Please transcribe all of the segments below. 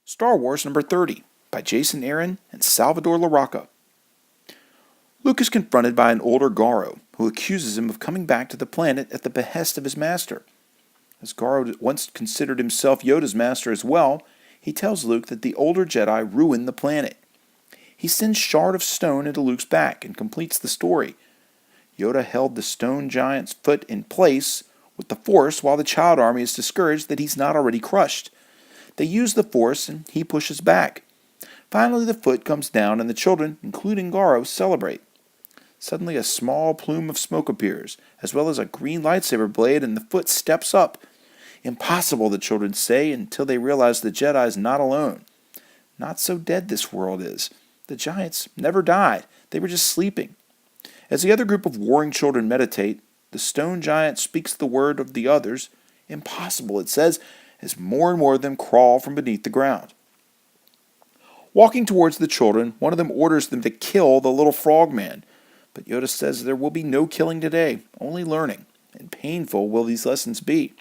Star Wars number 30 by Jason Aaron and Salvador Larocca. Luke is confronted by an older Garro who accuses him of coming back to the planet at the behest of his master. As Garro once considered himself Yoda's master as well, he tells Luke that the older Jedi ruined the planet. He sends Shard of Stone into Luke's back and completes the story. Yoda held the stone giant's foot in place with the Force while the child army is discouraged that he's not already crushed. They use the Force and he pushes back. Finally the foot comes down and the children, including Garro, celebrate. Suddenly a small plume of smoke appears, as well as a green lightsaber blade, and the foot steps up. Impossible, the children say, until they realize the Jedi is not alone. Not so dead this world is. The giants never died. They were just sleeping. As the other group of warring children meditate, the stone giant speaks the word of the others. Impossible, it says, as more and more of them crawl from beneath the ground. Walking towards the children, one of them orders them to kill the little frogman. But Yoda says there will be no killing today, only learning, and painful will these lessons be.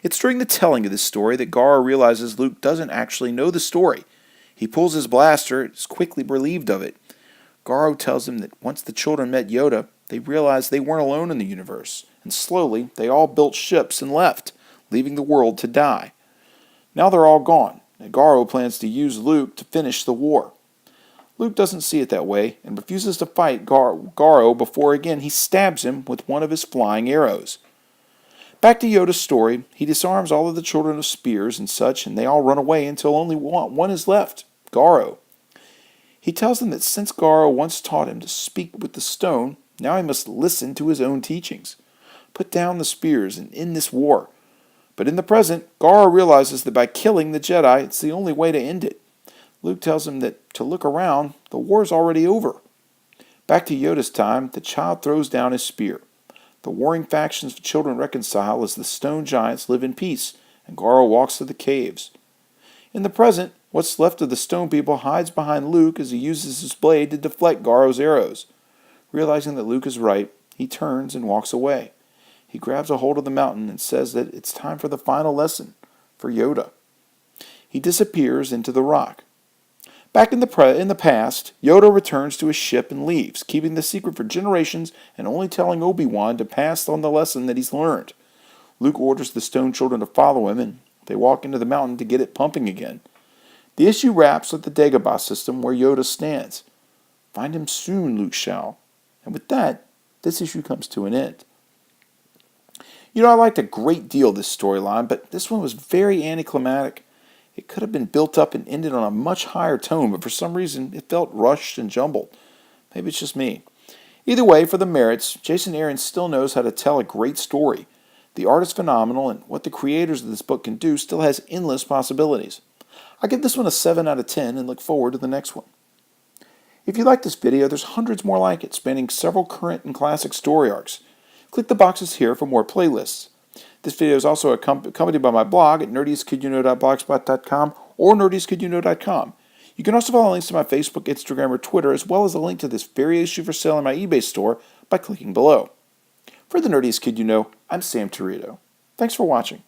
It's during the telling of this story that Garro realizes Luke doesn't actually know the story. He pulls his blaster and is quickly relieved of it. Garro tells him that once the children met Yoda, they realized they weren't alone in the universe, and slowly they all built ships and left, leaving the world to die. Now they're all gone, and Garro plans to use Luke to finish the war. Luke doesn't see it that way and refuses to fight Garro before again he stabs him with one of his flying arrows. Back to Yoda's story, he disarms all of the children of spears and such, and they all run away until only one is left, Garro. He tells them that since Garro once taught him to speak with the stone, now he must listen to his own teachings. Put down the spears and end this war. But in the present, Garro realizes that by killing the Jedi, it's the only way to end it. Luke tells him that to look around, the war's already over. Back to Yoda's time, the child throws down his spear. The warring factions of children reconcile as the stone giants live in peace, and Garro walks to the caves. In the present, what's left of the stone people hides behind Luke as he uses his blade to deflect Garro's arrows. Realizing that Luke is right, he turns and walks away. He grabs a hold of the mountain and says that it's time for the final lesson, for Yoda. He disappears into the rock. Back in the past, Yoda returns to his ship and leaves, keeping the secret for generations and only telling Obi-Wan to pass on the lesson that he's learned. Luke orders the stone children to follow him, and they walk into the mountain to get it pumping again. The issue wraps with the Dagobah system where Yoda stands. Find him soon, Luke shall. And with that, this issue comes to an end. You know, I liked a great deal this storyline, but this one was very anticlimactic. It could have been built up and ended on a much higher tone, but for some reason it felt rushed and jumbled. Maybe it's just me. Either way, for the merits, Jason Aaron still knows how to tell a great story. The art is phenomenal, and what the creators of this book can do still has endless possibilities. I give this one a 7 out of 10 and look forward to the next one. If you like this video, there's hundreds more like it, spanning several current and classic story arcs. Click the boxes here for more playlists. This video is also accompanied by my blog at nerdiestkidyouknow.blogspot.com or nerdiestkidyouknow.com. You can also follow links to my Facebook, Instagram, or Twitter, as well as a link to this very issue for sale in my eBay store by clicking below. For the Nerdiest Kid You Know, I'm Sam Torito. Thanks for watching.